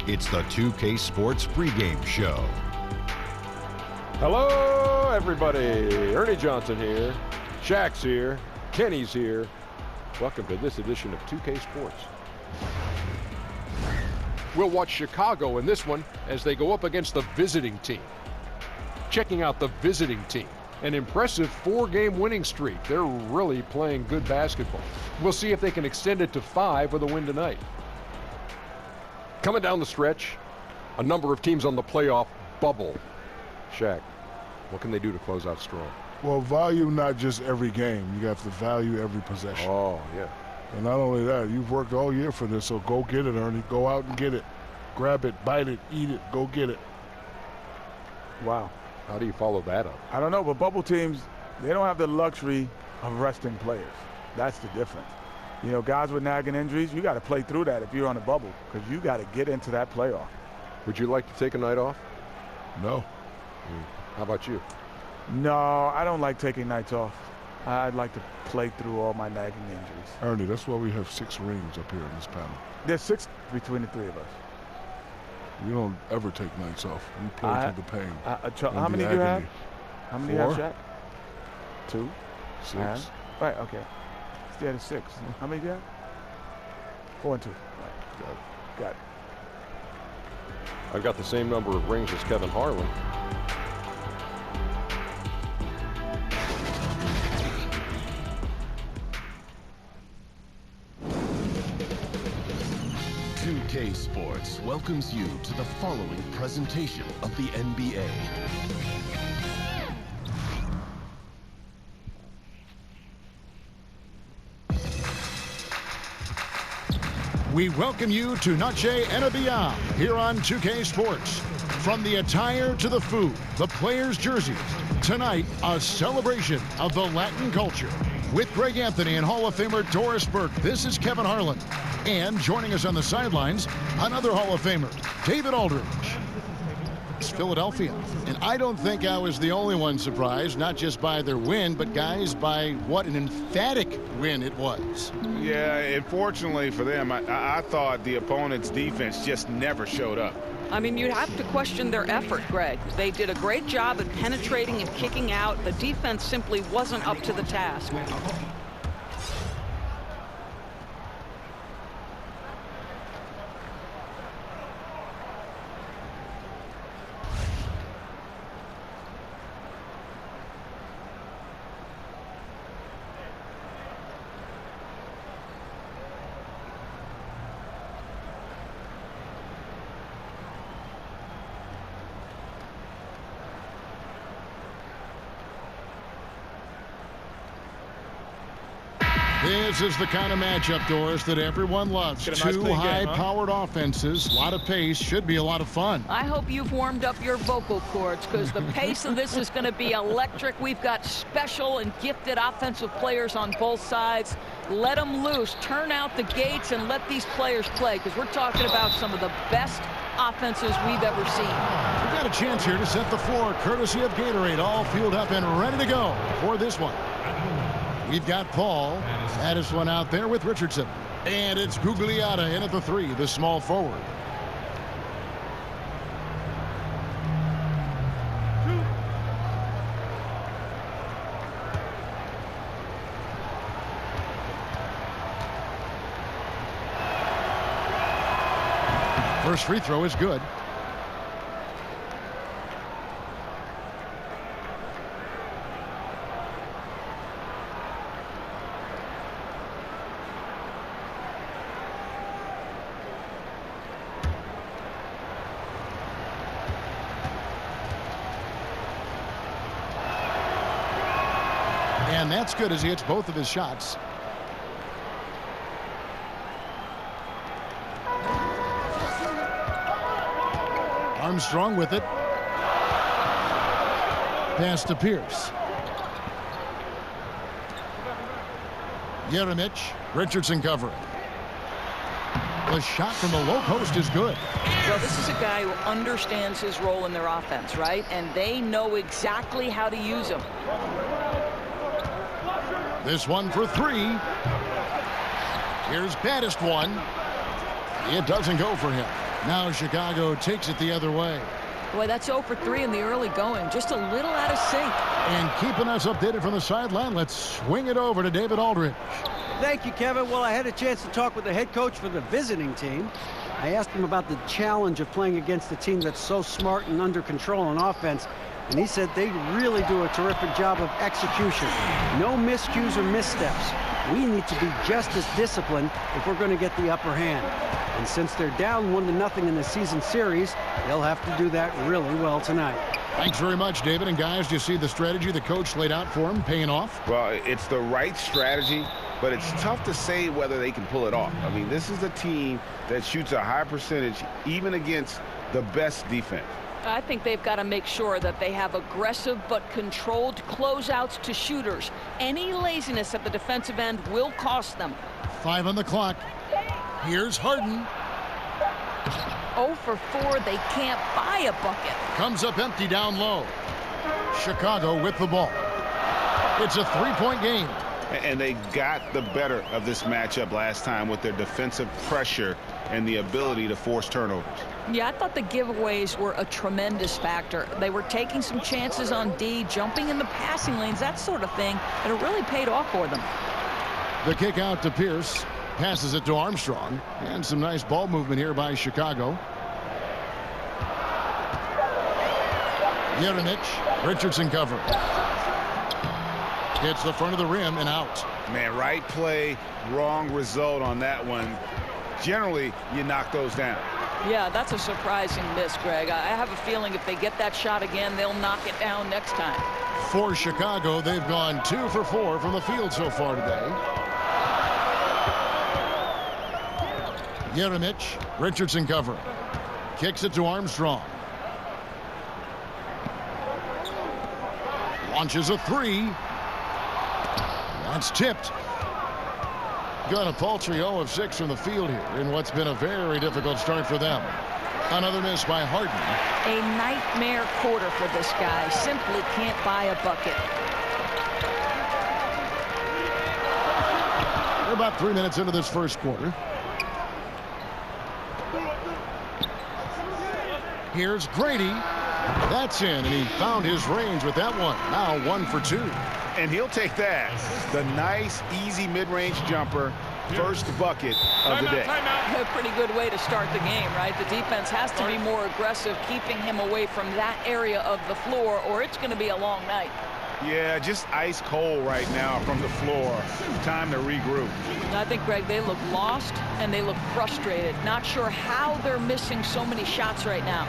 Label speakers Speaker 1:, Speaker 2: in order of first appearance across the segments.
Speaker 1: It's the 2K Sports pregame show.
Speaker 2: Hello, everybody. Ernie Johnson here. Shaq's here. Kenny's here. Welcome to this edition of 2K Sports. We'll watch Chicago in this one as they go up against the visiting team. Checking out the visiting team. An impressive 4-game winning streak. They're really playing good basketball. We'll see if they can extend it to 5 with a win tonight. Coming down the stretch, a number of teams on the playoff bubble. Shaq, what can they do to close out strong?
Speaker 3: Well, value not just every game. You have to value every possession.
Speaker 2: Oh, yeah.
Speaker 3: And not only that, you've worked all year for this, so go get it, Ernie. Go out and get it. Grab it, bite it, eat it, go get it.
Speaker 4: Wow.
Speaker 2: How do you follow that up?
Speaker 4: I don't know, but bubble teams, they don't have the luxury of resting players. That's the difference. You know, guys with nagging injuries, you got to play through that if you're on a bubble because you got to get into that playoff.
Speaker 2: Would you like to take a night off?
Speaker 3: No.
Speaker 2: How about you?
Speaker 4: No, I don't like taking nights off. I'd like to play through all my nagging injuries.
Speaker 3: Ernie, that's why we have 6 rings up here in this panel.
Speaker 4: There's 6 between the 3 of us.
Speaker 3: You don't ever take nights off. You play through the pain.
Speaker 4: How many do you have? How many do you have,
Speaker 3: 4?
Speaker 4: Shaq? 2?
Speaker 3: 6.
Speaker 4: Right, okay. Instead of 6. How many do you have? 4 and 2. Right. Got it.
Speaker 2: I've got the same number of rings as Kevin Harlan.
Speaker 5: K Sports welcomes you to the following presentation of the NBA.
Speaker 6: We welcome you to Noche and Beyond here on 2K Sports. From the attire to the food, the players' jerseys, tonight a celebration of the Latin culture. With Greg Anthony and Hall of Famer Doris Burke, this is Kevin Harlan. And joining us on the sidelines, another Hall of Famer, David Aldridge. It's Philadelphia. And I don't think I was the only one surprised, not just by their win, but guys, by what an emphatic win it was.
Speaker 7: Yeah, unfortunately for them, I thought the opponent's defense just never showed up.
Speaker 8: I mean, you'd have to question their effort, Greg. They did a great job at penetrating and kicking out. The defense simply wasn't up to the task.
Speaker 6: This is the kind of matchup, Doris, that everyone loves. 2 high-powered offenses, a lot of pace, should be a lot of fun.
Speaker 8: I hope you've warmed up your vocal cords because the pace of this is going to be electric. We've got special and gifted offensive players on both sides. Let them loose. Turn out the gates and let these players play because we're talking about some of the best offenses we've ever seen.
Speaker 6: We've got a chance here to set the floor, courtesy of Gatorade, all fueled up and ready to go for this one. We've got Paul. Addison out there with Richardson. And it's Gugliotta in at the 3, the small forward. First free throw is good. And that's good as he hits both of his shots. Armstrong with it. Pass to Pierce. Jeremic. Richardson covering. The shot from the low post is good.
Speaker 8: Well, this is a guy who understands his role in their offense, right? And they know exactly how to use him.
Speaker 6: This one for 3. Here's baddest one. It doesn't go for him. Now Chicago takes it the other way.
Speaker 8: Boy, that's 0 for 3 in the early going. Just a little out of sync.
Speaker 6: And keeping us updated from the sideline, let's swing it over to David Aldridge.
Speaker 9: Thank you, Kevin. Well, I had a chance to talk with the head coach for the visiting team. I asked him about the challenge of playing against a team that's so smart and under control on offense. And he said they really do a terrific job of execution. No miscues or missteps. We need to be just as disciplined if we're going to get the upper hand. And since they're down 1-0 in the season series, they'll have to do that really well tonight.
Speaker 6: Thanks very much, David. And guys, do you see the strategy the coach laid out for him paying off?
Speaker 7: Well, it's the right strategy, but it's tough to say whether they can pull it off. I mean, this is a team that shoots a high percentage even against the best defense.
Speaker 8: I think they've got to make sure that they have aggressive but controlled closeouts to shooters. Any laziness at the defensive end will cost them.
Speaker 6: 5 on the clock. Here's Harden.
Speaker 8: 0 for 4. They can't buy a bucket.
Speaker 6: Comes up empty down low. Chicago with the ball. It's a 3-point game.
Speaker 7: And they got the better of this matchup last time with their defensive pressure and the ability to force turnovers.
Speaker 8: Yeah, I thought the giveaways were a tremendous factor. They were taking some chances on D, jumping in the passing lanes, that sort of thing, and it really paid off for them.
Speaker 6: The kick out to Pierce. Passes it to Armstrong. And some nice ball movement here by Chicago. Jeremic. Richardson cover. Hits the front of the rim and out.
Speaker 7: Man, right play, wrong result on that one. Generally, you knock those down.
Speaker 8: Yeah, that's a surprising miss, Greg. I have a feeling if they get that shot again, they'll knock it down next time.
Speaker 6: For Chicago, they've gone 2 for 4 from the field so far today. Jeremic. Richardson cover. Kicks it to Armstrong. Launches a 3. That's tipped. Got a paltry 0 of 6 from the field here in what's been a very difficult start for them. Another miss by Harden.
Speaker 8: A nightmare quarter for this guy. Simply can't buy a bucket.
Speaker 6: We're about 3 minutes into this first quarter. Here's Grady. That's in, and he found his range with that one. Now 1 for 2.
Speaker 7: And he'll take that. The nice, easy mid-range jumper. First bucket of the day.
Speaker 8: A pretty good way to start the game, right? The defense has to be more aggressive, keeping him away from that area of the floor, or it's going to be a long night.
Speaker 7: Yeah, just ice cold right now from the floor. Time to regroup.
Speaker 8: I think, Greg, they look lost and they look frustrated. Not sure how they're missing so many shots right now.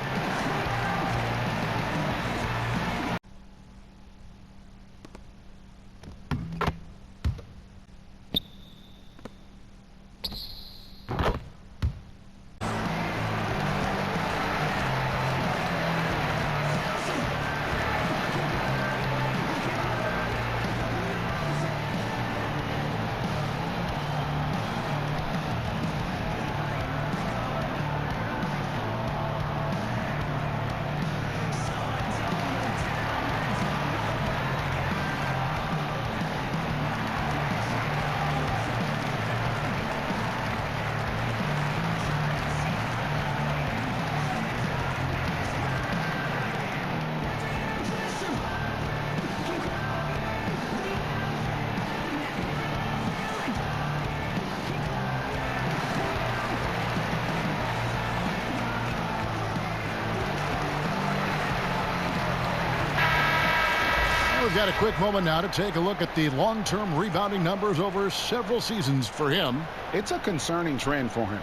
Speaker 6: We've got a quick moment now to take a look at the long-term rebounding numbers over several seasons for him.
Speaker 7: It's a concerning trend for him.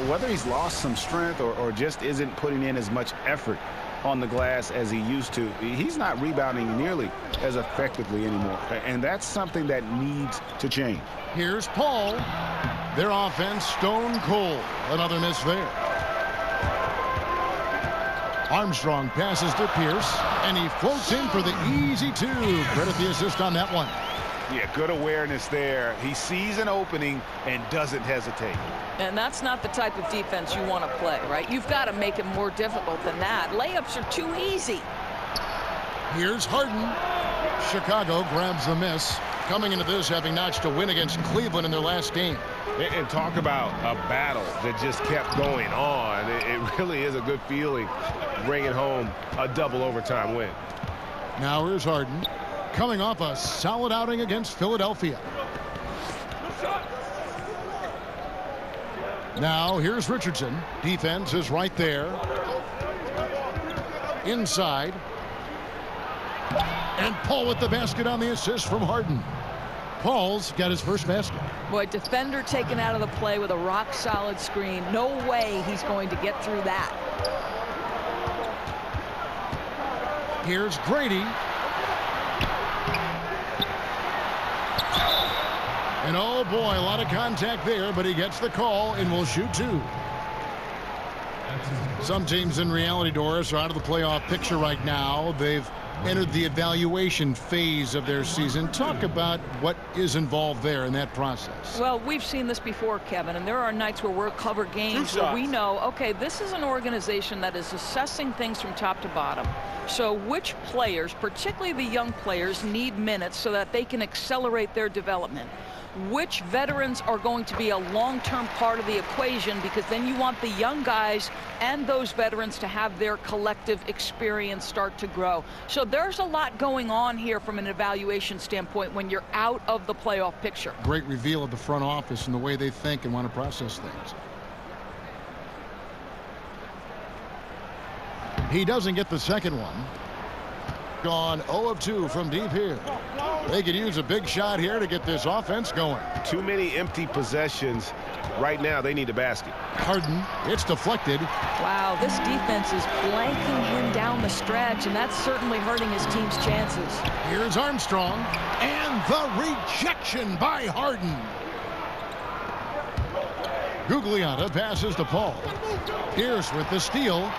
Speaker 7: Whether he's lost some strength or just isn't putting in as much effort on the glass as he used to, he's not rebounding nearly as effectively anymore. And that's something that needs to change.
Speaker 6: Here's Paul. Their offense stone cold. Another miss there. Armstrong passes to Pierce, and he floats in for the easy 2. Credit the assist on that one.
Speaker 7: Yeah, good awareness there. He sees an opening and doesn't hesitate.
Speaker 8: And that's not the type of defense you want to play, right? You've got to make it more difficult than that. Layups are too easy.
Speaker 6: Here's Harden. Chicago grabs the miss. Coming into this, having notched a win against Cleveland in their last game.
Speaker 10: And talk about a battle that just kept going on. It really is a good feeling bringing home a double overtime win.
Speaker 6: Now here's Harden, coming off a solid outing against Philadelphia. Now here's Richardson. Defense is right there. Inside. And Paul with the basket on the assist from Harden. Paul's got his first basket.
Speaker 8: Boy, defender taken out of the play with a rock-solid screen. No way he's going to get through that.
Speaker 6: Here's Grady. And oh boy, a lot of contact there, but he gets the call and will shoot two. Some teams in reality, Doris, are out of the playoff picture right now. They've entered the evaluation phase of their season. Talk about what is involved there in that process.
Speaker 8: Well, we've seen this before, Kevin, and there are nights where we'll cover games where we know, okay, this is an organization that is assessing things from top to bottom. So which players, particularly the young players, need minutes so that they can accelerate their development? Which veterans are going to be a long-term part of the equation, because then you want the young guys and those veterans to have their collective experience start to grow. So there's a lot going on here from an evaluation standpoint when you're out of the playoff picture.
Speaker 6: Great reveal of the front office and the way they think and want to process things. He doesn't get the second one. Gone 0 of 2 from deep here. They could use a big shot here to get this offense going.
Speaker 10: Too many empty possessions. Right now, they need a basket.
Speaker 6: Harden, it's deflected.
Speaker 8: Wow, this defense is blanking him down the stretch, and that's certainly hurting his team's chances.
Speaker 6: Here's Armstrong, and the rejection by Harden. Gugliotta passes to Paul. Pierce with the steal.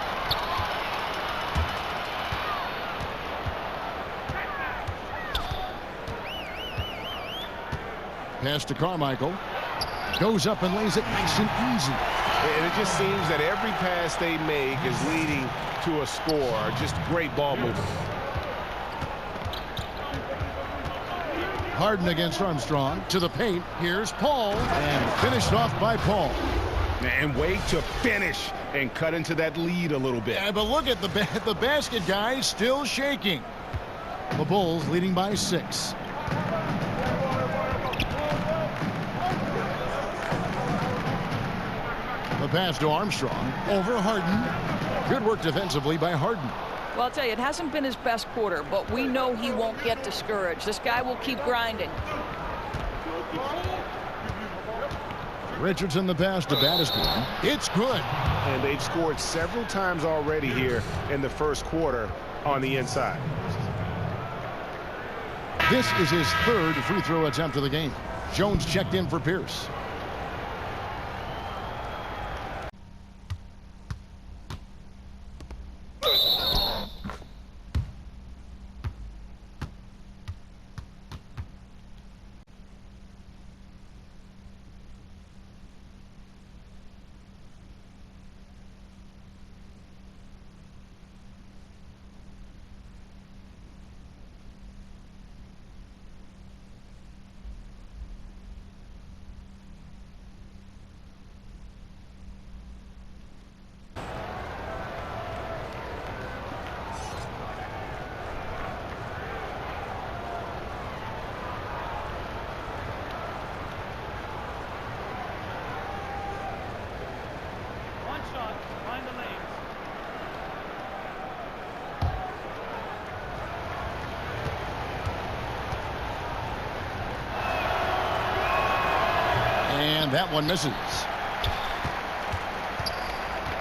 Speaker 6: Pass to Carmichael. Goes up and lays it nice and easy.
Speaker 10: And it just seems that every pass they make is leading to a score. Just great ball movement.
Speaker 6: Harden against Armstrong. To the paint. Here's Paul. And finished off by Paul.
Speaker 10: And wait to finish and cut into that lead a little bit.
Speaker 6: Yeah, but look at the basket, guys, still shaking. The Bulls leading by 6. The pass to Armstrong over Harden. Good work defensively by Harden.
Speaker 8: Well, I'll tell you, it hasn't been his best quarter, but we know he won't get discouraged. This guy will keep grinding.
Speaker 6: Richardson the pass to Battiston. It's good.
Speaker 10: And they've scored several times already here in the first quarter on the inside.
Speaker 6: This is his third free throw attempt of the game. Jones checked in for Pierce. That one misses.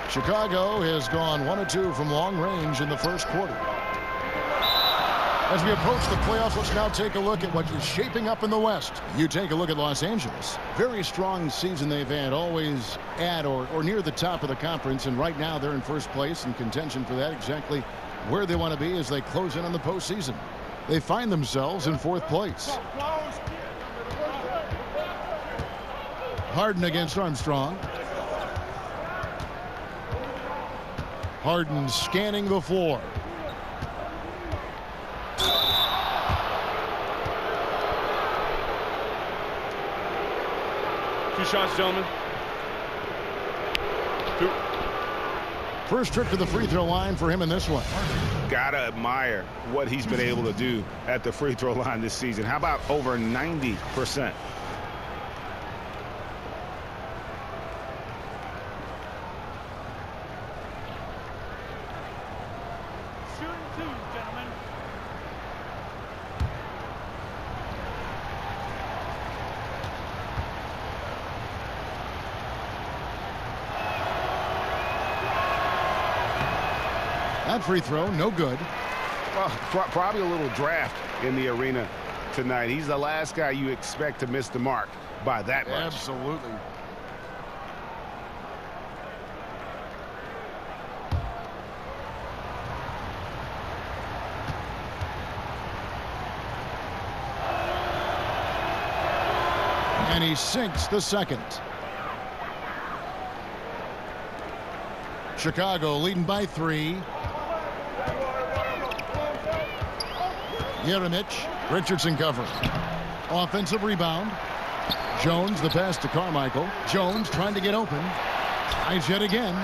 Speaker 6: Chicago has gone 1 of 2 from long range in the first quarter. As we approach the playoffs, let's now take a look at what is shaping up in the West. You take a look at Los Angeles. Very strong season they've had, always at or near the top of the conference, and right now they're in first place in contention for that, exactly where they want to be as they close in on the postseason. They find themselves in 4th place. Harden against Armstrong. Harden scanning the floor.
Speaker 10: 2 shots, gentlemen. 2.
Speaker 6: First trip to the free throw line for him in this one.
Speaker 7: Gotta admire what he's been able to do at the free throw line this season. How about over 90%?
Speaker 6: That free throw, no good.
Speaker 7: Well, probably a little draft in the arena tonight. He's the last guy you expect to miss the mark by that much.
Speaker 6: Absolutely. And he sinks the second. Chicago leading by 3. Jeremic, Richardson covering. Offensive rebound. Jones, the pass to Carmichael. Jones trying to get open. Tries yet again.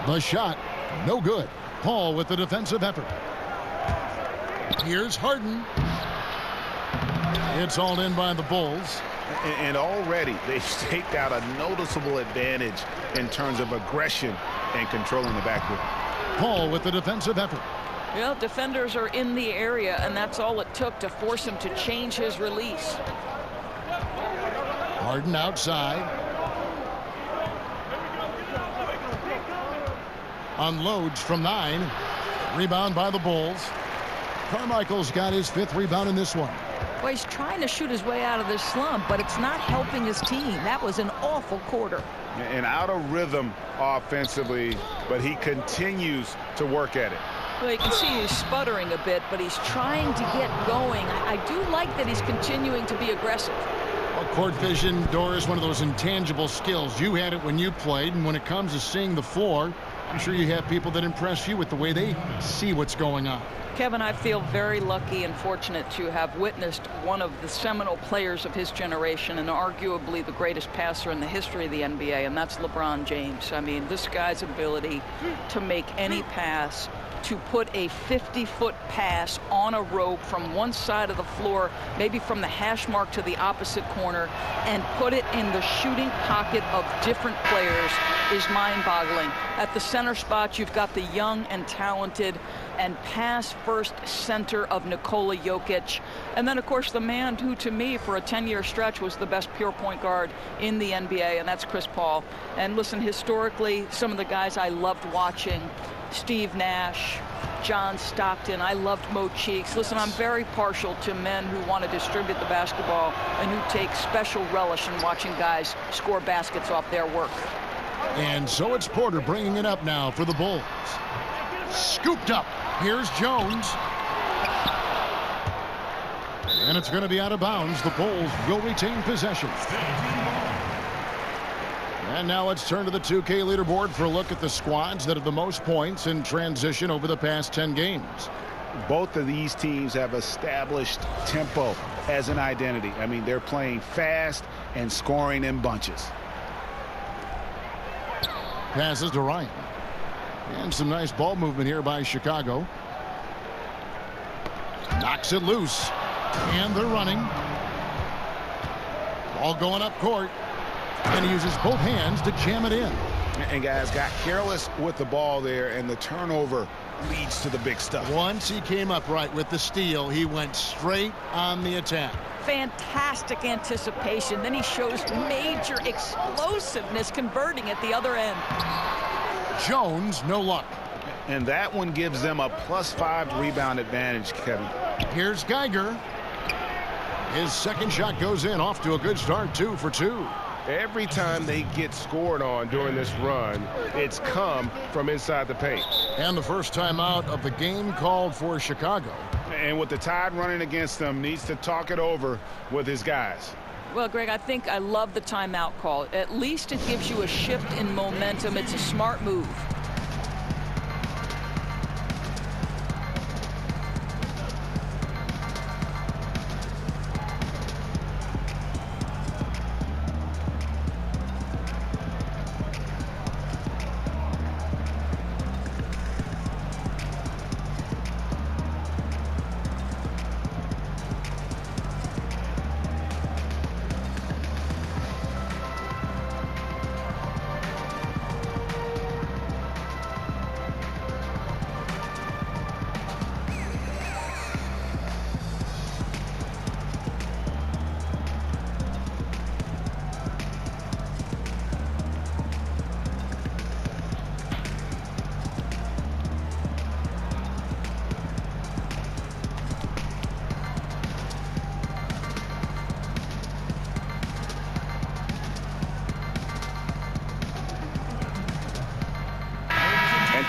Speaker 6: The shot, no good. Paul with the defensive effort. Here's Harden. It's hauled in by the Bulls.
Speaker 7: And already they've staked out a noticeable advantage in terms of aggression and controlling the backcourt.
Speaker 6: Paul with the defensive effort.
Speaker 8: Well, defenders are in the area, and that's all it took to force him to change his release.
Speaker 6: Harden outside. Unloads from 9. Rebound by the Bulls. Carmichael's got his 5th rebound in this one.
Speaker 8: Well, he's trying to shoot his way out of this slump, but it's not helping his team. That was an awful quarter.
Speaker 7: And out of rhythm offensively, but he continues to work at it.
Speaker 8: Well, you can see he's sputtering a bit, but he's trying to get going. I do like that he's continuing to be aggressive.
Speaker 6: Well, court vision, Doris, one of those intangible skills. You had it when you played, and when it comes to seeing the floor, I'm sure you have people that impress you with the way they see what's going on.
Speaker 8: Kevin, I feel very lucky and fortunate to have witnessed one of the seminal players of his generation and arguably the greatest passer in the history of the NBA, and that's LeBron James. I mean, this guy's ability to make any pass, to put a 50-foot pass on a rope from one side of the floor, maybe from the hash mark to the opposite corner, and put it in the shooting pocket of different players is mind-boggling. At the center spot, you've got the young and talented and pass-first center of Nikola Jokic. And then, of course, the man who, to me, for a 10-year stretch, was the best pure point guard in the NBA, and that's Chris Paul. And listen, historically, some of the guys I loved watching, Steve Nash, John Stockton, I loved Mo Cheeks. Listen, I'm very partial to men who want to distribute the basketball and who take special relish in watching guys score baskets off their work.
Speaker 6: And so it's Porter bringing it up now for the Bulls. Scooped up. Here's Jones. And it's going to be out of bounds. The Bulls will retain possession. And now let's turn to the 2K leaderboard for a look at the squads that have the most points in transition over the past 10 games.
Speaker 7: Both of these teams have established tempo as an identity. I mean, they're playing fast and scoring in bunches.
Speaker 6: Passes to Ryan. And some nice ball movement here by Chicago. Knocks it loose. And they're running. Ball going up court. And he uses both hands to jam it in.
Speaker 7: And guys got careless with the ball there, and the turnover leads to the big stuff.
Speaker 6: Once he came up right with the steal, he went straight on the attack.
Speaker 8: Fantastic anticipation. Then he shows major explosiveness converting at the other end.
Speaker 6: Jones, no luck.
Speaker 7: And that one gives them a +5 rebound advantage, Kevin.
Speaker 6: Here's Geiger. His second shot goes in, off to a good start, 2 for 2.
Speaker 10: Every time they get scored on during this run, it's come from inside the paint.
Speaker 6: And the first time out of the game called for Chicago.
Speaker 7: And with the Tide running against them, needs to talk it over with his guys.
Speaker 8: Well, Greg, I think I love the timeout call. At least it gives you a shift in momentum. It's a smart move.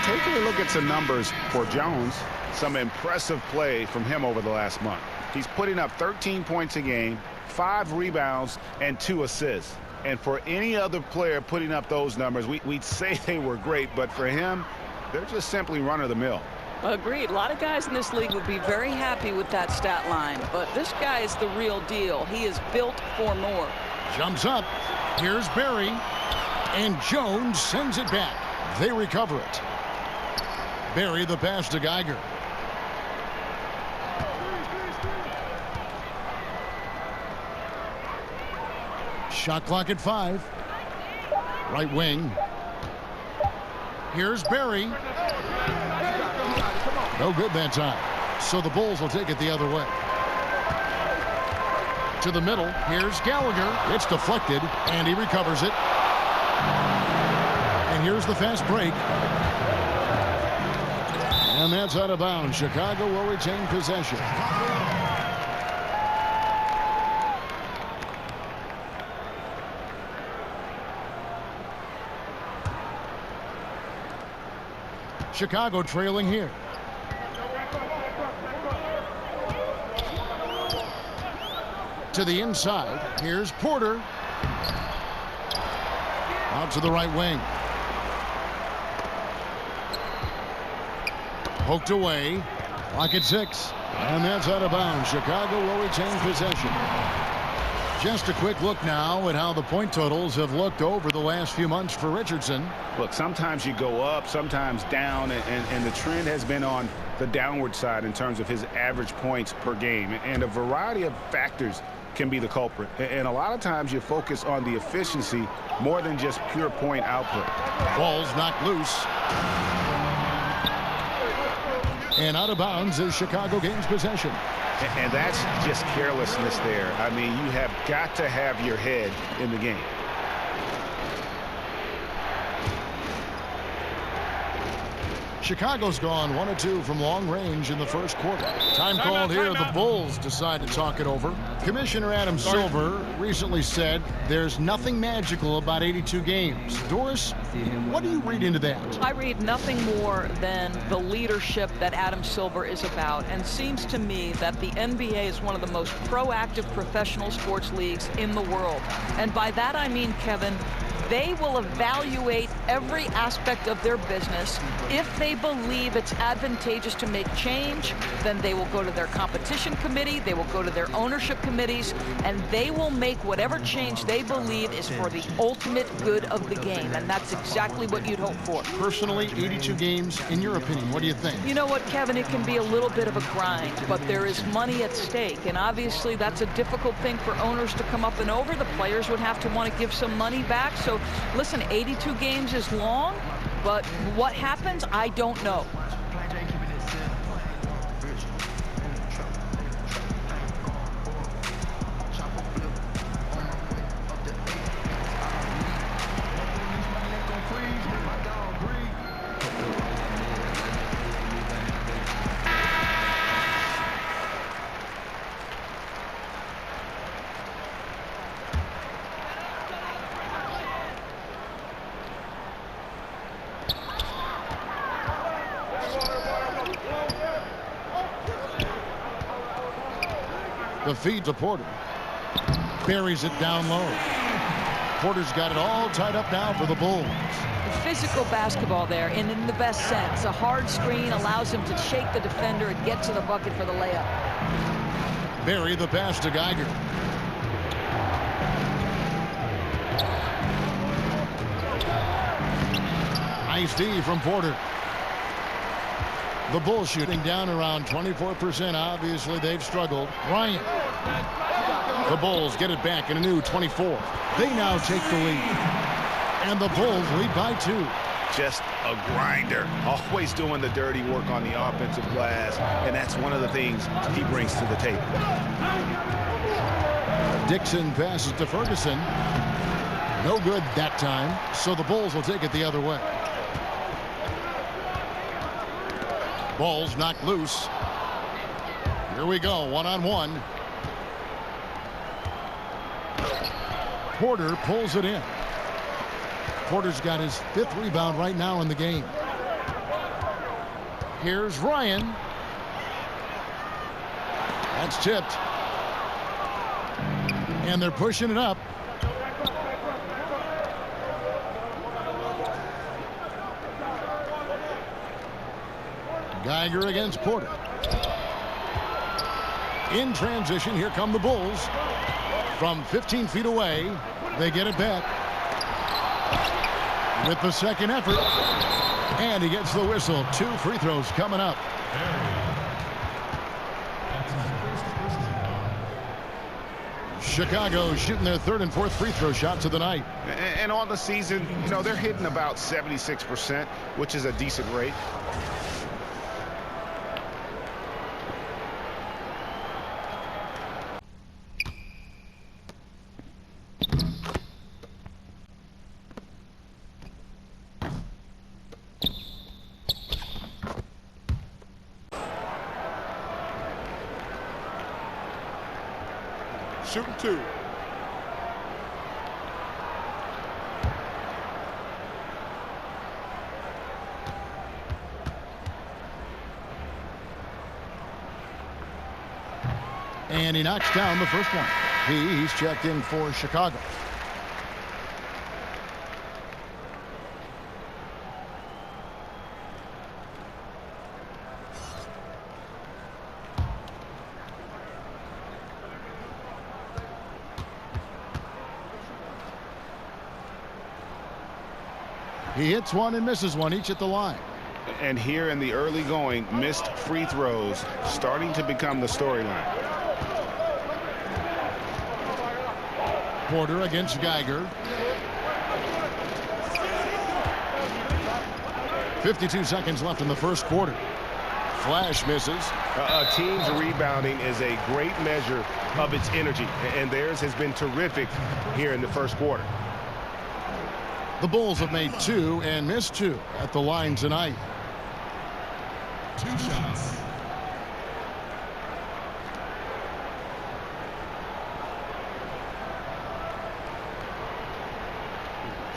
Speaker 7: taking a look at some numbers for Jones, some impressive play from him over the last month. He's putting up 13 points a game, 5 rebounds, and 2 assists. And for any other player putting up those numbers, we'd say they were great, but for him, they're just simply run-of-the-mill.
Speaker 8: Agreed. A lot of guys in this league would be very happy with that stat line, but this guy is the real deal. He is built for more.
Speaker 6: Jumps up. Here's Barry. And Jones sends it back. They recover it. Barry the pass to Geiger. Shot clock at 5. Right wing. Here's Barry. No good that time. So the Bulls will take it the other way. To the middle. Here's Gallagher. It's deflected, and he recovers it. And here's the fast break. And that's out of bounds. Chicago will retain possession. Chicago trailing here. To the inside. Here's Porter. Out to the right wing. Poked away. Clock at 6. And that's out of bounds. Chicago will retain possession. Just a quick look now at how the point totals have looked over the last few months for Richardson.
Speaker 7: Look, sometimes you go up, sometimes down, and the trend has been on the downward side in terms of his average points per game. And a variety of factors can be the culprit. And a lot of times you focus on the efficiency more than just pure point output.
Speaker 6: Ball's knocked loose. And out of bounds as Chicago gains possession.
Speaker 7: And that's just carelessness there. I mean, you have got to have your head in the game.
Speaker 6: Chicago's gone 1 of 2 from long range in the first quarter. Time called here. The Bulls decide to talk it over. Commissioner Adam Silver recently said there's nothing magical about 82 games. Doris, what do you read into that?
Speaker 8: I read nothing more than the leadership that Adam Silver is about, and seems to me that the NBA is one of the most proactive professional sports leagues in the world. And by that I mean, Kevin, they will evaluate every aspect of their business. If they believe it's advantageous to make change, then they will go to their competition committee, they will go to their ownership committees, and they will make whatever change they believe is for the ultimate good of the game. And that's exactly what you'd hope for.
Speaker 6: Personally, 82 games, in your opinion, what do you think?
Speaker 8: You know what, Kevin, it can be a little bit of a grind, but there is money at stake, and obviously that's a difficult thing for owners to come up and over. The players would have to want to give some money back. So listen, 82 games is long, but what happens, I don't know.
Speaker 6: The feed to Porter. Buries it down low. Porter's got it all tied up now for the Bulls.
Speaker 8: Physical basketball there, and in the best sense. A hard screen allows him to shake the defender and get to the bucket for the layup.
Speaker 6: Barry the pass to Geiger. Nice D from Porter. The Bulls shooting down around 24%. Obviously, they've struggled. Bryant. The Bulls get it back in a new 24. They now take the lead. And the Bulls lead by 2.
Speaker 7: Just a grinder. Always doing the dirty work on the offensive glass. And that's one of the things he brings to the table.
Speaker 6: Dixon passes to Ferguson. No good that time. So the Bulls will take it the other way. Ball's knocked loose. Here we go, one-on-one. Porter pulls it in. Porter's got his 5th rebound right now in the game. Here's Ryan. That's tipped. And they're pushing it up. Geiger against Porter. In transition, here come the Bulls. From 15 feet away, they get it back. With the second effort. And he gets the whistle. 2 free throws coming up. Chicago shooting their 3rd and 4th free throw shots of the night.
Speaker 7: And on the season, you know, they're hitting about 76%, which is a decent rate.
Speaker 3: Shooting 2.
Speaker 6: And he knocks down the first one. He's checked in for Chicago. He hits one and misses one, each at the line.
Speaker 7: And here in the early going, missed free throws starting to become the storyline.
Speaker 6: Porter against Geiger. 52 seconds left in the first quarter. Flash misses.
Speaker 10: A team's rebounding is a great measure of its energy, and theirs has been terrific here in the first quarter.
Speaker 6: The Bulls have made 2 and missed 2 at the line tonight.
Speaker 1: 2 shots.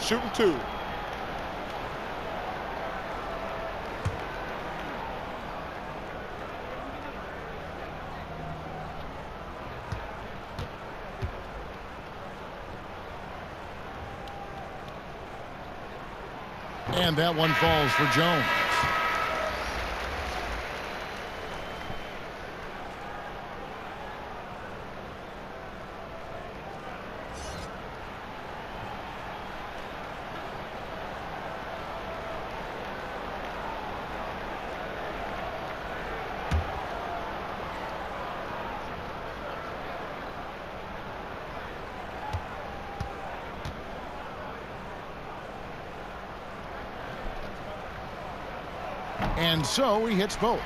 Speaker 3: Shooting 2.
Speaker 6: And that one falls for Jones. And so he hits both.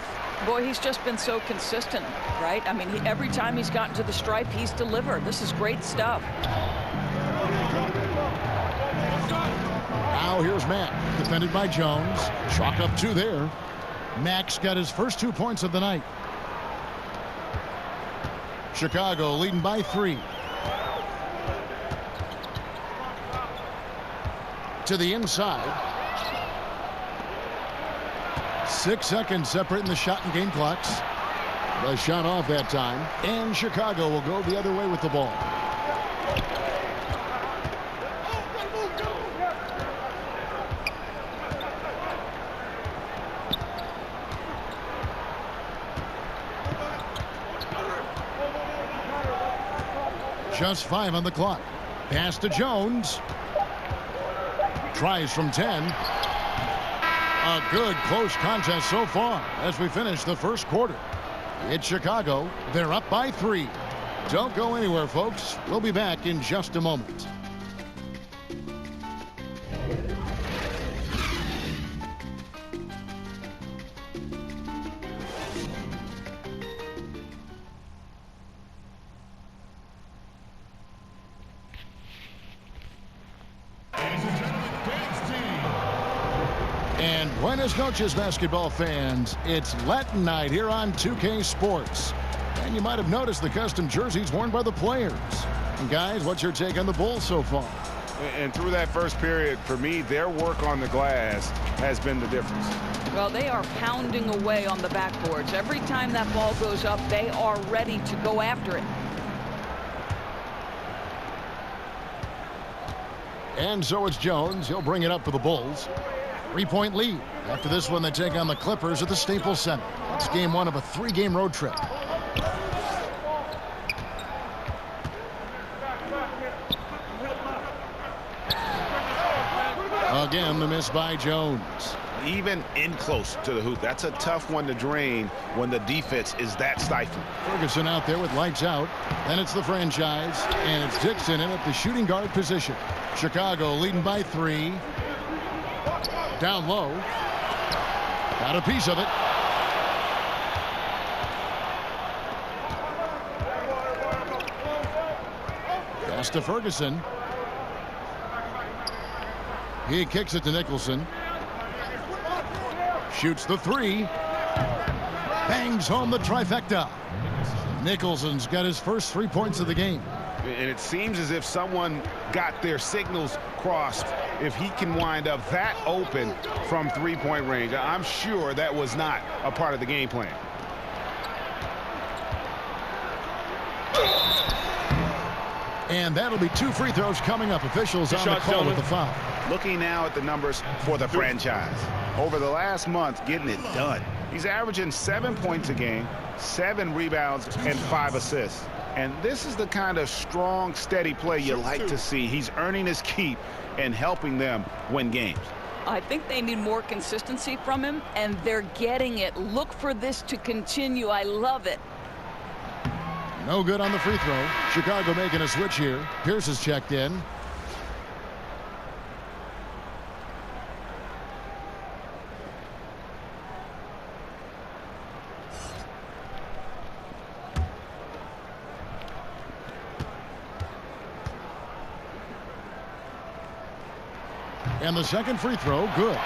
Speaker 8: Boy, he's just been so consistent, right? I mean, every time he's gotten to the stripe, he's delivered. This is great stuff.
Speaker 6: Now here's Mack, defended by Jones. Chalk up 2 there. Mack's got his first 2 points of the night. Chicago leading by 3. To the inside. 6 seconds separating the shot and game clocks. The shot off that time. And Chicago will go the other way with the ball. Just 5 on the clock. Pass to Jones. Tries from 10. A good close contest so far as we finish the first quarter. It's Chicago. They're up by 3. Don't go anywhere, folks. We'll be back in just a moment. And buenas noches, basketball fans. It's Latin night here on 2K Sports. And you might have noticed the custom jerseys worn by the players. And guys, what's your take on the Bulls so far?
Speaker 7: And through that first period, for me, their work on the glass has been the difference.
Speaker 8: Well, they are pounding away on the backboards. Every time that ball goes up, they are ready to go after it.
Speaker 6: And so it's Jones. He'll bring it up for the Bulls. 3-point lead. After this one, they take on the Clippers at the Staples Center. It's game one of a 3-game road trip. Again, the miss by Jones.
Speaker 7: Even in close to the hoop, that's a tough one to drain when the defense is that stifling.
Speaker 6: Ferguson out there with lights out. Then it's the franchise, and it's Dixon in at the shooting guard position. Chicago leading by 3. Down low. Got a piece of it. Pass to Ferguson. He kicks it to Nicholson. Shoots the 3. Bangs home the trifecta. Nicholson's got his first 3 points of the game.
Speaker 7: And it seems as if someone got their signals crossed if he can wind up that open from 3-point range. I'm sure that was not a part of the game plan.
Speaker 6: And that'll be 2 free throws coming up. Officials on the call with the foul.
Speaker 7: Looking now at the numbers for the franchise. Over the last month, getting it done. He's averaging 7 points a game, 7 rebounds, and 5 assists. And this is the kind of strong, steady play you like to see. He's earning his keep and helping them win games.
Speaker 8: I think they need more consistency from him, and they're getting it. Look for this to continue. I love it.
Speaker 6: No good on the free throw. Chicago making a switch here. Pierce is checked in. And the second free throw, good.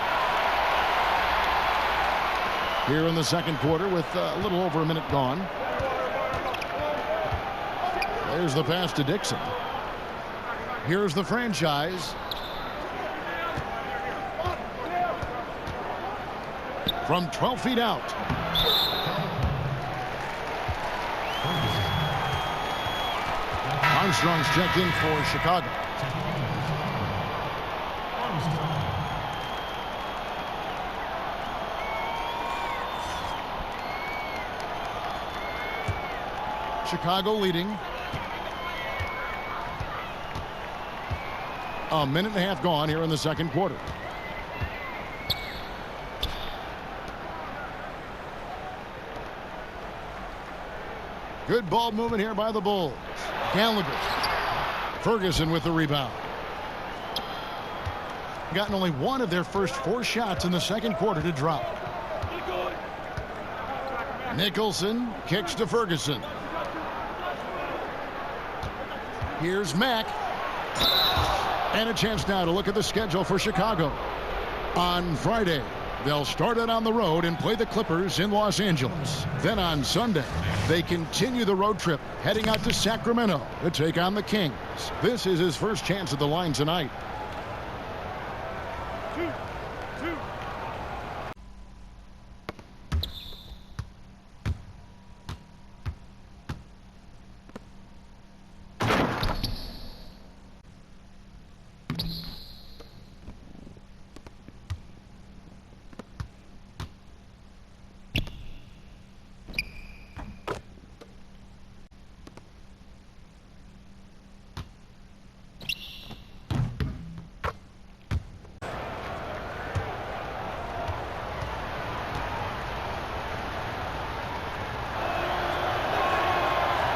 Speaker 6: Here in the second quarter with a little over a minute gone. There's the pass to Dixon. Here's the franchise. From 12 feet out. Armstrong's checked in for Chicago. Chicago leading. A minute and a half gone here in the second quarter. Good ball movement here by the Bulls. Gallagher. Ferguson with the rebound. Gotten only one of their first 4 shots in the second quarter to drop. Nicholson kicks to Ferguson. Here's Mack. And a chance now to look at the schedule for Chicago. On Friday, they'll start it on the road and play the Clippers in Los Angeles. Then on Sunday, they continue the road trip, heading out to Sacramento to take on the Kings. This is his first chance at the line tonight.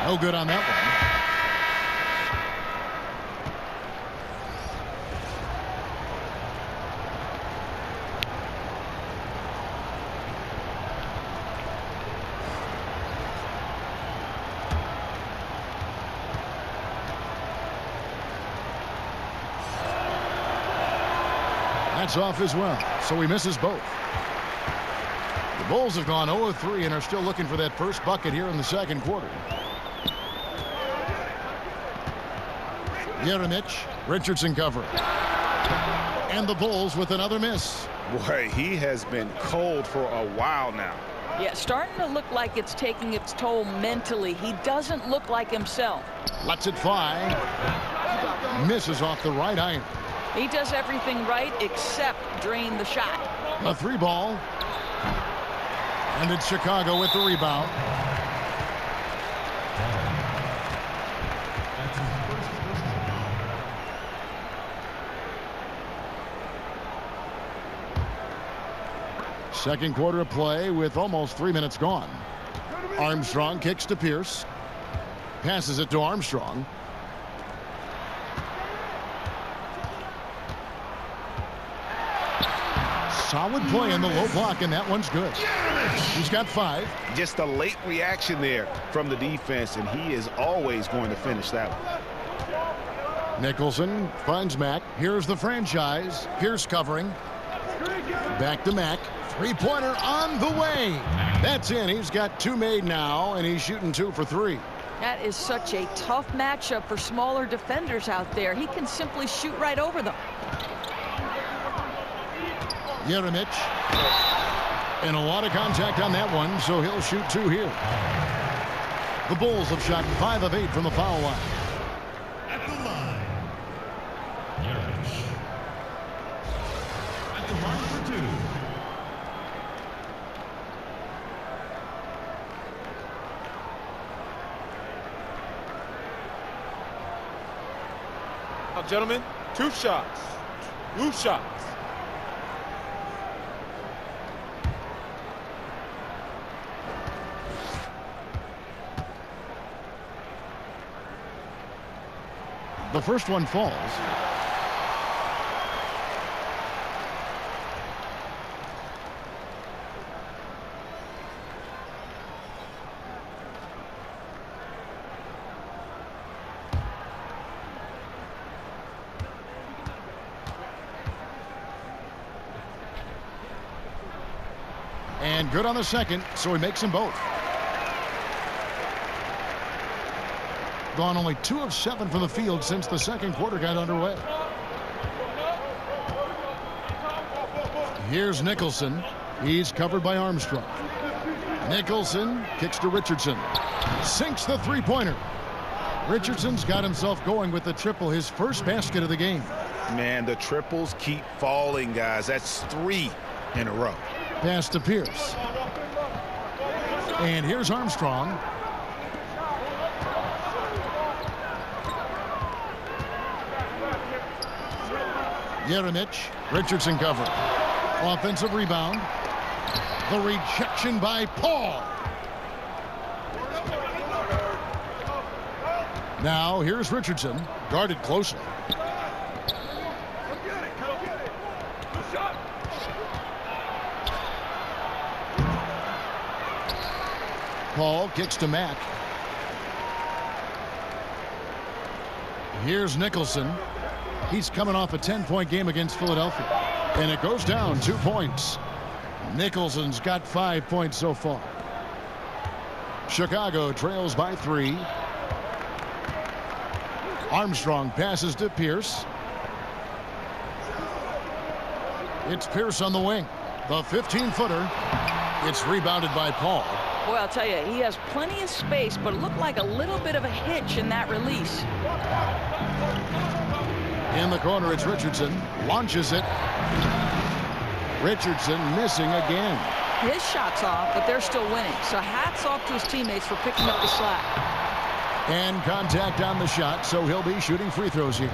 Speaker 6: No good on that one. That's off as well, so he misses both. The Bulls have gone 0-3 and are still looking for that first bucket here in the second quarter. Jeremic Richardson cover. And the Bulls with another miss.
Speaker 7: Boy, he has been cold for a while now.
Speaker 8: Yeah, starting to look like it's taking its toll mentally. He doesn't look like himself.
Speaker 6: Lets it fly. Misses off the right iron.
Speaker 8: He does everything right except drain the shot.
Speaker 6: A 3-ball. And it's Chicago with the rebound. Second quarter of play with almost 3 minutes gone. Armstrong kicks to Pierce. Passes it to Armstrong. Solid play in the low block, and that one's good. He's got 5.
Speaker 7: Just a late reaction there from the defense, and he is always going to finish that one.
Speaker 6: Nicholson finds Mack. Here's the franchise. Pierce covering. Back to Mack. 3-pointer on the way. That's in. He's got 2 made now, and he's shooting 2 for 3.
Speaker 8: That is such a tough matchup for smaller defenders out there. He can simply shoot right over them.
Speaker 6: Jeremic. And a lot of contact on that one, so he'll shoot 2 here. The Bulls have shot 5 of 8 from the foul line.
Speaker 1: At the line, Jeremic. At the line for 2.
Speaker 11: Now, gentlemen, 2 shots. 2 shots.
Speaker 6: The first one falls. And good on the second, so he makes them both. Gone only 2 of 7 from the field since the second quarter got underway. Here's Nicholson. He's covered by Armstrong. Nicholson kicks to Richardson. Sinks the 3-pointer. Richardson's got himself going with the triple, his first basket of the game.
Speaker 7: Man, the triples keep falling, guys. That's 3 in a row.
Speaker 6: Pass to Pierce. And here's Armstrong. Jeremic. Richardson cover. Offensive rebound. The rejection by Paul. Now here's Richardson. Guarded closely. Paul kicks to Mack. Here's Nicholson. He's coming off a 10-point game against Philadelphia. And it goes down 2 points. Nicholson's got 5 points so far. Chicago trails by 3. Armstrong passes to Pierce. It's Pierce on the wing. The 15-footer. It's rebounded by Paul.
Speaker 8: Boy, I'll tell you, he has plenty of space, but it looked like a little bit of a hitch in that release.
Speaker 6: In the corner, it's Richardson. Launches it. Richardson missing again.
Speaker 8: His shot's off, but they're still winning. So hats off to his teammates for picking up the slack.
Speaker 6: And contact on the shot, so he'll be shooting free throws here.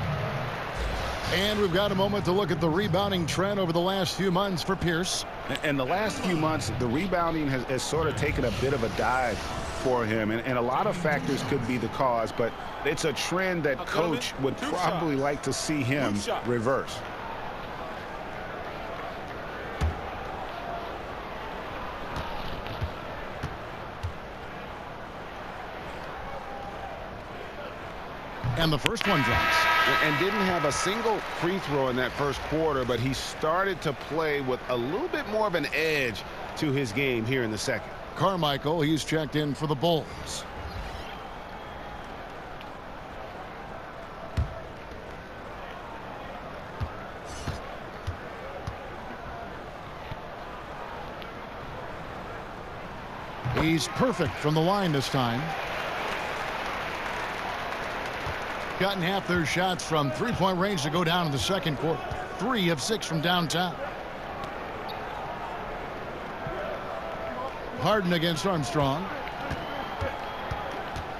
Speaker 6: And we've got a moment to look at the rebounding trend over the last few months for Pierce.
Speaker 7: In the last few months, the rebounding has sort of taken a bit of a dive for him. And a lot of factors could be the cause, but it's a trend that coach would probably like to see him reverse.
Speaker 6: And the first one drops.
Speaker 10: And didn't have a single free throw in that first quarter, but he started to play with a little bit more of an edge to his game here in the second.
Speaker 6: Carmichael, he's checked in for the Bulls. He's perfect from the line this time. Gotten half their shots from three-point range to go down in the second quarter. 3 of 6 from downtown. Harden against Armstrong.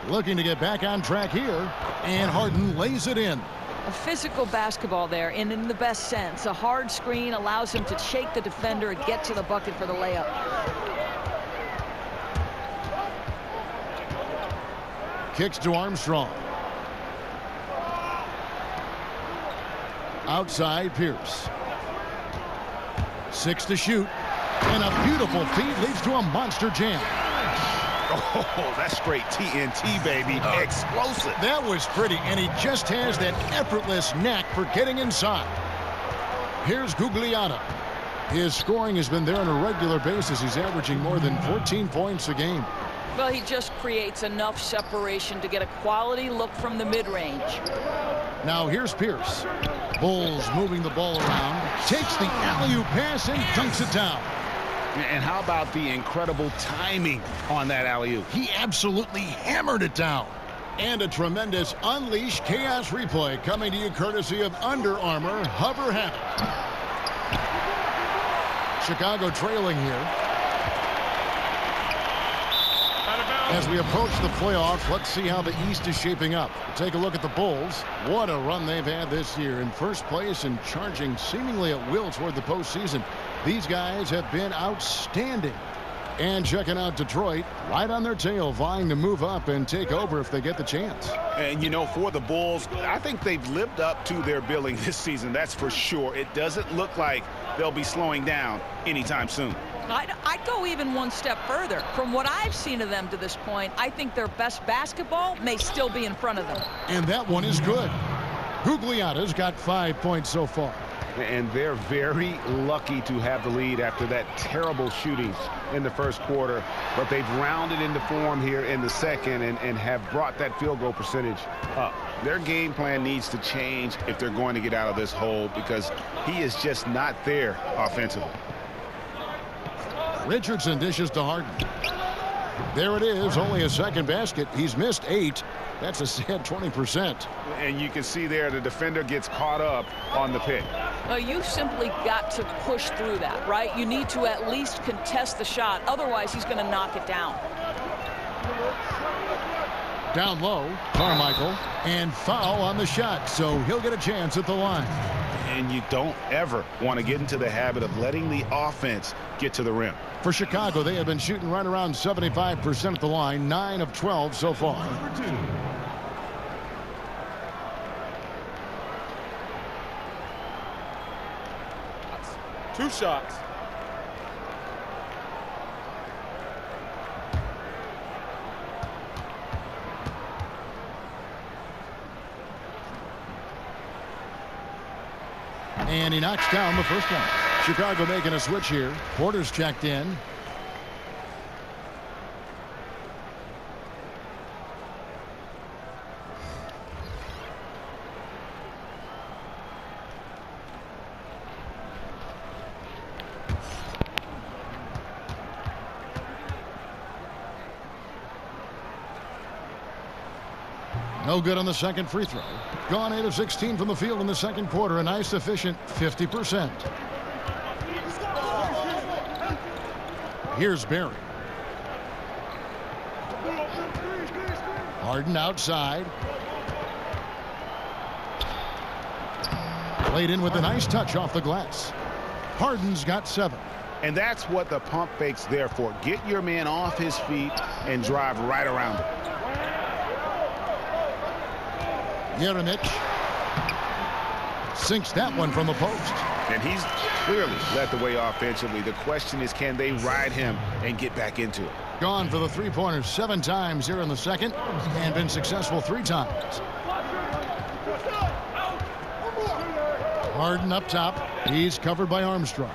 Speaker 6: Looking to get back on track here. And Harden lays it in.
Speaker 8: A physical basketball there, and in the best sense. A hard screen allows him to shake the defender and get to the bucket for the layup.
Speaker 6: Kicks to Armstrong. Outside Pierce. 6 to shoot. And a beautiful feed leads to a monster jam.
Speaker 7: Oh, that's straight TNT, baby. Explosive.
Speaker 6: That was pretty, and he just has that effortless knack for getting inside. Here's Gugliotta. His scoring has been there on a regular basis. He's averaging more than 14 points a game.
Speaker 8: Well, he just creates enough separation to get a quality look from the mid-range.
Speaker 6: Now here's Pierce. Bulls moving the ball around. Takes the alley-oop pass and dunks it down.
Speaker 7: And how about the incredible timing on that alley-oop?
Speaker 6: He absolutely hammered it down. And a tremendous Unleash Chaos replay coming to you courtesy of Under Armour Hover Habit. Chicago trailing here. As we approach the playoffs, let's see how the East is shaping up. Take a look at the Bulls. What a run they've had this year. In first place and charging seemingly at will toward the postseason. These guys have been outstanding. And checking out Detroit, right on their tail, vying to move up and take over if they get the chance.
Speaker 7: And, you know, for the Bulls, I think they've lived up to their billing this season, that's for sure. It doesn't look like they'll be slowing down anytime soon.
Speaker 8: I'd go even one step further. From what I've seen of them to this point, I think their best basketball may still be in front of them.
Speaker 6: And that one is good. Gugliotta's got 5 points so far.
Speaker 7: And they're very lucky to have the lead after that terrible shooting in the first quarter. But they've rounded into form here in the second and have brought that field goal percentage up. Their game plan needs to change if they're going to get out of this hole because he is just not there offensively.
Speaker 6: Richardson dishes to Harden. There it is, only a second basket. He's missed 8. That's a sad 20%.
Speaker 7: And you can see there the defender gets caught up on the pick.
Speaker 8: Well, you simply got to push through that, right? You need to at least contest the shot. Otherwise, he's going to knock it down.
Speaker 6: Down low, Carmichael, and foul on the shot, so he'll get a chance at the line.
Speaker 7: And you don't ever want to get into the habit of letting the offense get to the rim.
Speaker 6: For Chicago, they have been shooting right around 75% at the line, 9 of 12 so far.
Speaker 1: Number 2.
Speaker 11: Two shots.
Speaker 6: And he knocks down the first one. Chicago making a switch here. Porter's checked in. No good on the second free throw. Gone 8 of 16 from the field in the second quarter. A nice efficient 50%. Here's Barry. Harden outside. Played in with a nice touch off the glass. Harden's got 7.
Speaker 7: And that's what the pump fake's there for. Get your man off his feet and drive right around him.
Speaker 6: Jeremic sinks that one from the post.
Speaker 7: And he's clearly led the way offensively. The question is, can they ride him and get back into it?
Speaker 6: Gone for the three-pointer 7 times here in the second and been successful 3 times. Harden up top. He's covered by Armstrong.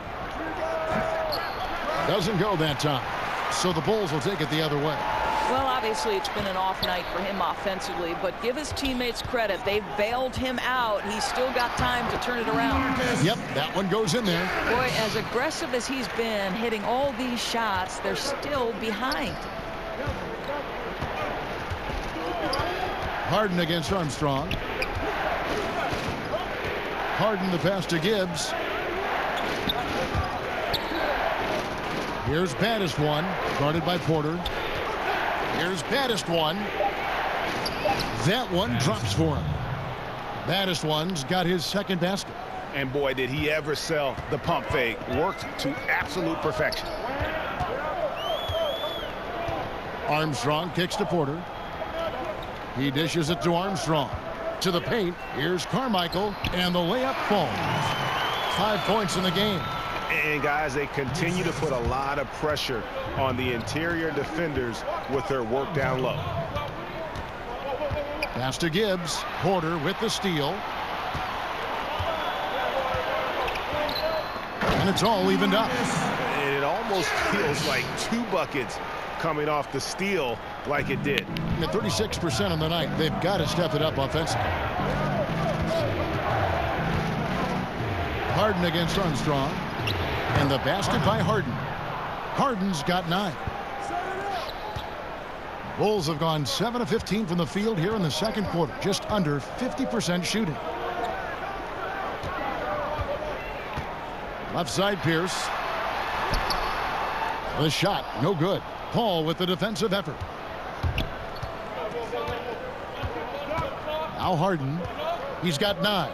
Speaker 6: Doesn't go that time. So the Bulls will take it the other way.
Speaker 8: Well, obviously it's been an off night for him offensively, but give his teammates credit. They've bailed him out. He's still got time to turn it around.
Speaker 6: Yep, that one goes in there.
Speaker 8: Boy, as aggressive as he's been hitting all these shots, they're still behind.
Speaker 6: Harden against Armstrong. Harden the pass to Gibbs. Here's Baddest one, guarded by Porter. Here's Baddest one. That one drops for him. Baddest one's got his second basket.
Speaker 7: And boy, did he ever sell the pump fake. Worked to absolute perfection.
Speaker 6: Armstrong kicks to Porter. He dishes it to Armstrong. To the paint. Here's Carmichael. And the layup falls. 5 points in the game.
Speaker 7: And guys, they continue to put a lot of pressure on the interior defenders with their work down low.
Speaker 6: Pass to Gibbs. Porter with the steal. And it's all evened up.
Speaker 7: And it almost feels like 2 buckets coming off the steal like it did.
Speaker 6: At 36% on the night, they've got to step it up offensively. Harden against Armstrong. And the basket by Harden. Harden's got 9. Bulls have gone 7 of 15 from the field here in the second quarter. Just under 50% shooting. Left side, Pierce. The shot, no good. Paul with the defensive effort. Now Harden. He's got 9.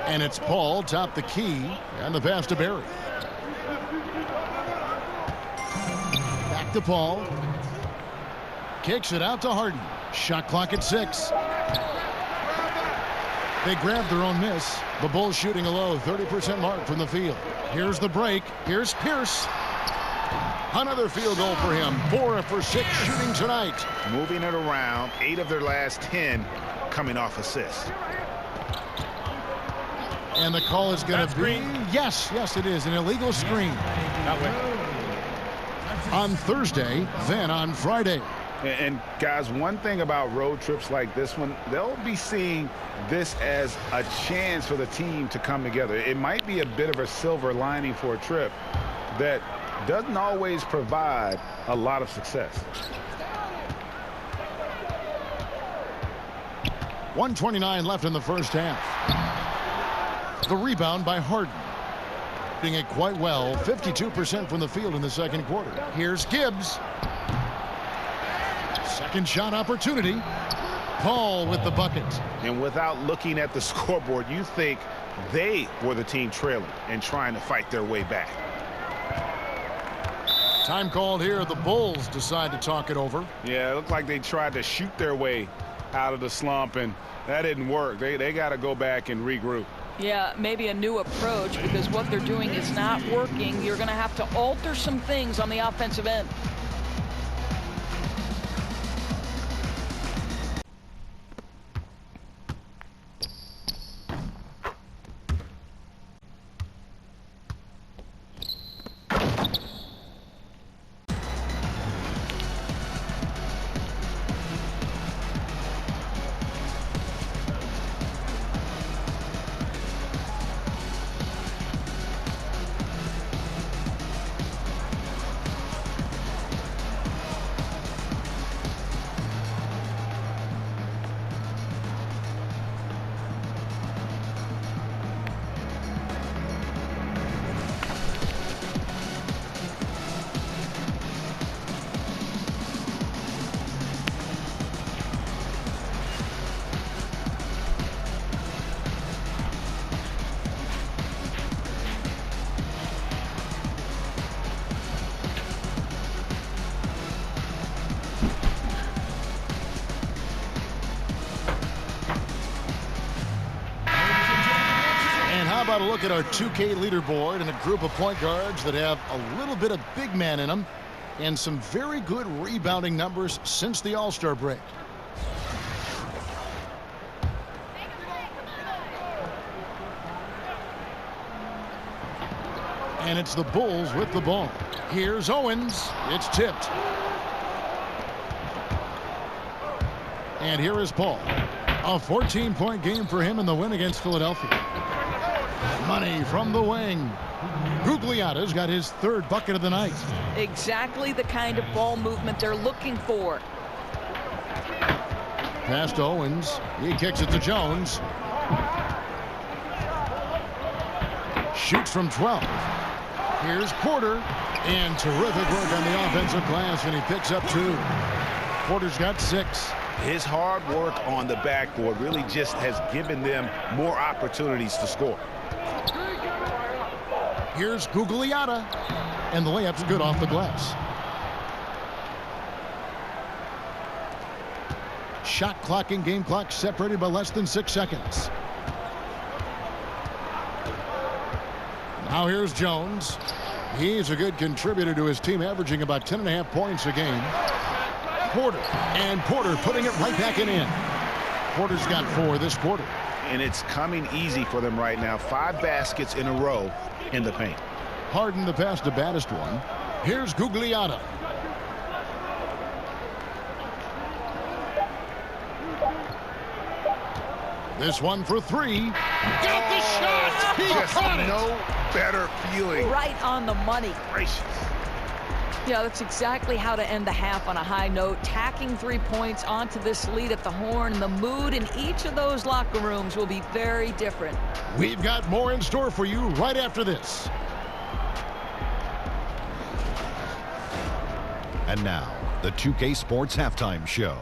Speaker 6: And it's Paul top the key. And the pass to Barry. Back to Paul. Kicks it out to Harden. Shot clock at 6. They grabbed their own miss. The Bulls shooting a low 30% mark from the field. Here's the break. Here's Pierce. Another field goal for him. 4 for 6 shooting tonight.
Speaker 7: Moving it around. 8 of their last 10 coming off assists.
Speaker 6: And the call is going to be, yes, it is an illegal screen. On Thursday, then on Friday.
Speaker 7: And guys, one thing about road trips like this one, they'll be seeing this as a chance for the team to come together. It might be a bit of a silver lining for a trip that doesn't always provide a lot of success.
Speaker 6: 1:29 left in the first half. The rebound by Harden. Doing it quite well. 52% from the field in the second quarter. Here's Gibbs. Second shot opportunity. Paul with the bucket.
Speaker 7: And without looking at the scoreboard, you think they were the team trailing and trying to fight their way back.
Speaker 6: Time called here. The Bulls decide to talk it over.
Speaker 7: Yeah, it looked like they tried to shoot their way out of the slump, and that didn't work. They got to go back and regroup.
Speaker 8: Yeah, maybe a new approach, because what they're doing is not working. You're going to have to alter some things on the offensive end.
Speaker 6: How about a look at our 2K leaderboard and a group of point guards that have a little bit of big man in them and some very good rebounding numbers since the All-Star break. And it's the Bulls with the ball. Here's Owens. It's tipped. And here is Paul. A 14-point game for him in the win against Philadelphia. Money from the wing. Gugliotta's got his third bucket of the night.
Speaker 8: Exactly the kind of ball movement they're looking for.
Speaker 6: Pass to Owens. He kicks it to Jones. Shoots from 12. Here's Porter. And terrific work on the offensive glass, and he picks up 2. Porter's got 6.
Speaker 7: His hard work on the backboard really just has given them more opportunities to score.
Speaker 6: Here's Gugliotta. And the layup's good off the glass. Shot clock and game clock separated by less than 6 seconds. Now here's Jones. He's a good contributor to his team, averaging about 10.5 points a game. Porter. And Porter putting it right back in. Porter's got 4 this quarter.
Speaker 7: And it's coming easy for them right now. 5 baskets in a row in the paint.
Speaker 6: Harden the pass to baddest one. Here's Gugliotta. This one for 3. Got the shot! He caught it!
Speaker 7: No better feeling.
Speaker 8: Right on the money.
Speaker 7: Gracious.
Speaker 8: Yeah, that's exactly how to end the half on a high note. Tacking 3 points onto this lead at the Horn. The mood in each of those locker rooms will be very different.
Speaker 6: We've got more in store for you right after this.
Speaker 12: And now, the 2K Sports Halftime Show.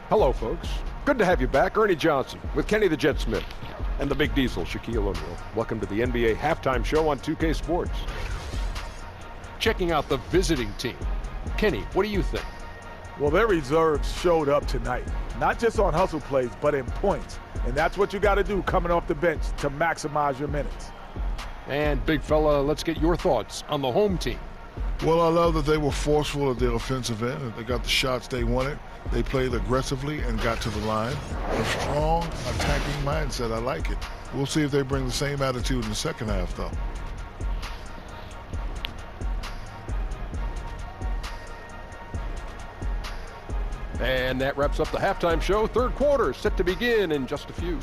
Speaker 2: Hello, folks. Good to have you back. Ernie Johnson with Kenny the Jet Smith and the Big Diesel, Shaquille O'Neal. Welcome to the NBA Halftime Show on 2K Sports. Checking out the visiting team. Kenny, what do you think?
Speaker 4: Well, their reserves showed up tonight, not just on hustle plays, but in points. And that's what you got to do coming off the bench to maximize your minutes.
Speaker 2: And big fella, let's get your thoughts on the home team.
Speaker 3: Well, I love that they were forceful at their offensive end. They got the shots they wanted. They played aggressively and got to the line. A strong attacking mindset. I like it. We'll see if they bring the same attitude in the second half, though.
Speaker 2: And that wraps up the halftime show. Third quarter set to begin in just a few.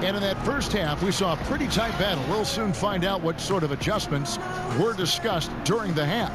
Speaker 6: And in that first half, we saw a pretty tight battle. We'll soon find out what sort of adjustments were discussed during the half.